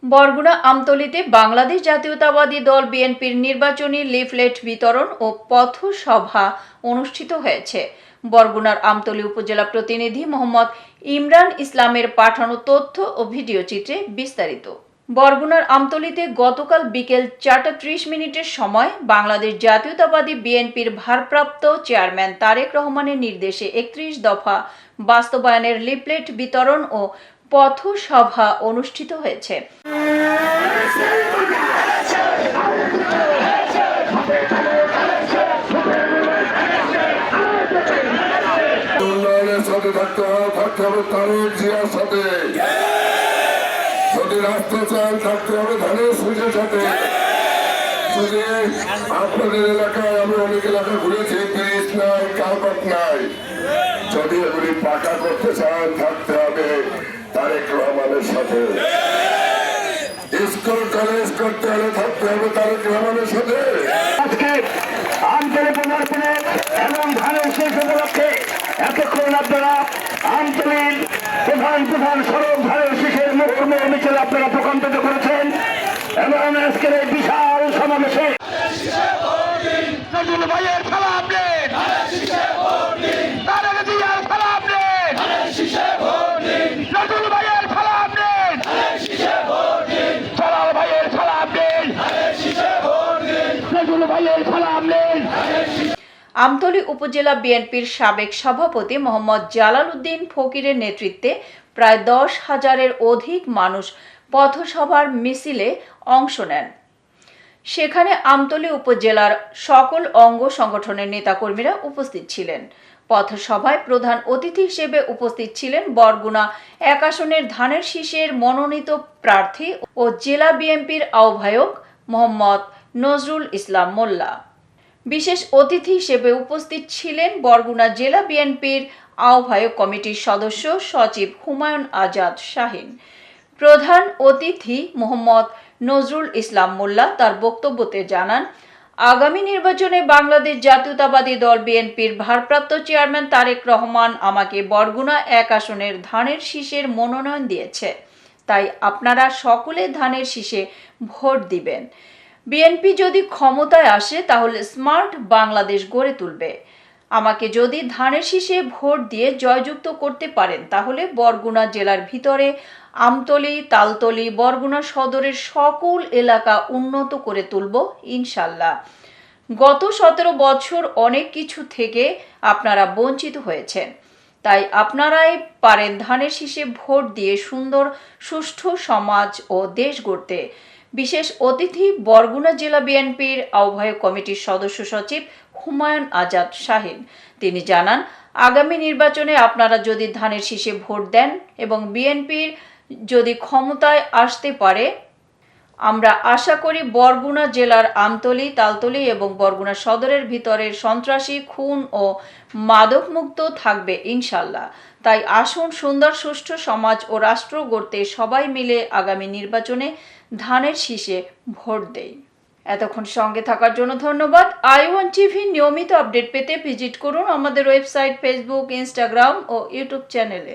বরগুনা আমতলীতে বাংলাদেশ জাতীয়তাবাদী দল বিএনপির নির্বাচনী লিফলেট বিতরণ ও পথসভা অনুষ্ঠিত হয়েছে। বরগুনার আমতলী উপজেলা প্রতিনিধি মোহাম্মদ ইমরান ইসলামের পাঠানো তথ্য ও ভিডিও চিত্রে বিস্তারিত। বরগুনার আমতলীতে গতকাল বিকেল 4:30 সময় বাংলাদেশ জাতীয়তাবাদী বিএনপির ভারপ্রাপ্ত চেয়ারম্যান তারেক রহমানের নির্দেশে 31 দফা বাস্তবায়নের লিফলেট বিতরণ ও পথসভা অনুষ্ঠিত হয়েছে। যদি রাষ্ট্র চান থাকতে হবে ধানের শীষের সাথে। যদি আপনাদের এলাকায় আমি অনেক এলাকা ঘুরেছি, ব্রিজ নাই, কালভার্ট নাই, যদি এগুলি পাকা করতে চান থাকতে হবে তারেক রহমানের সাথে। স্কুল কলেজ করতে হলে থাকতে হবে তারেক রহমানের সাথে। আজকে আমতলী পূর্ণার্পণে এবং ধানের শেষ উপলক্ষে এতক্ষণ আপনারা আমতলীর প্রধান সড়ক ধানের শীষের মুহুর্মুহ মিছিল আপনারা প্রকম্পিত করেছেন এবং আজকের এই বিশাল সমাবেশে নজরুল ভাইয়ের খেলা আপনি তারেক জিয়ার খেলা আপনি নজরুল ভাইয়ের খেলা আপনি সলাল ভাইয়ের খেলা আপনি নজরুল ভাইয়ের খেলা আপনি। আমতলী উপজেলা বিএনপির সাবেক সভাপতি মোহাম্মদ জালাল উদ্দিন ফকিরের নেতৃত্বে প্রায় 10,000-এর অধিক মানুষ পথসভার মিছিলে অংশ নেন। সেখানে আমতলী উপজেলার সকল অঙ্গ সংগঠনের নেতাকর্মীরা উপস্থিত ছিলেন। পথসভায় প্রধান অতিথি হিসেবে উপস্থিত ছিলেন বরগুনা 1 আসনের ধানের শীষের মনোনীত প্রার্থী ও জেলা বিএনপির আহ্বায়ক মোহাম্মদ নজরুল ইসলাম মোল্লা। বিশেষ অতিথি হিসেবে উপস্থিত ছিলেন বরগুনা জেলা বিএনপির আহ্বায়ক কমিটির সদস্য সচিব হুমায়ুন আজাদ শাহিন। প্রধান অতিথি মোহাম্মদ নজরুল ইসলাম মোল্লা তার বক্তব্যতে জানান, আগামী নির্বাচনে বাংলাদেশ জাতীয়তাবাদী দল বিএনপির ভারপ্রাপ্ত চেয়ারম্যান তারেক রহমান আমাকে বরগুনা 1 আসনের ধানের শীষের মনোনয়ন দিয়েছে। তাই আপনারা সকলে ধানের শীষে ভোট দিবেন। বিএনপি যদি ক্ষমতায় আসে তাহলে স্মার্ট বাংলাদেশ গড়ে তুলবে। আমাকে যদি ধানের শীষে ভোট দিয়ে জয়যুক্ত করতে পারেন তাহলে বরগুনা জেলার ভিতরে আমতলী, তালতলী, বরগুনা সদরের সকল এলাকা উন্নত করে তুলব ইনশাল্লাহ। গত 17 বছর অনেক কিছু থেকে আপনারা বঞ্চিত হয়েছেন, তাই আপনারাই পারেন ধানের শীষে ভোট দিয়ে সুন্দর সুষ্ঠু সমাজ ও দেশ গড়তে। বিশেষ অতিথি বরগুনা জেলা বিএনপির আহ্বায়ক কমিটির সদস্য সচিব হুমায়ুন আজাদ শাহিন। তিনি জানান, আগামী নির্বাচনে আপনারা যদি ধানের শীষে ভোট দেন এবং বিএনপির যদি ক্ষমতায় আসতে পারে, আমরা আশা করি বরগুনা জেলার আমতলী, তালতলী এবং বরগুনা সদরের ভিতরের সন্ত্রাসী, খুন ও মাদকমুক্ত থাকবে ইনশাল্লাহ। তাই আসুন সুন্দর সুষ্ঠু সমাজ ও রাষ্ট্র গড়তে সবাই মিলে আগামী নির্বাচনে ধানের শীষে ভোট দেই। এতক্ষণ সঙ্গে থাকার জন্য ধন্যবাদ। i1 টিভি নিয়মিত আপডেট পেতে ভিজিট করুন আমাদের ওয়েবসাইট, ফেসবুক, ইনস্টাগ্রাম ও ইউটিউব চ্যানেলে।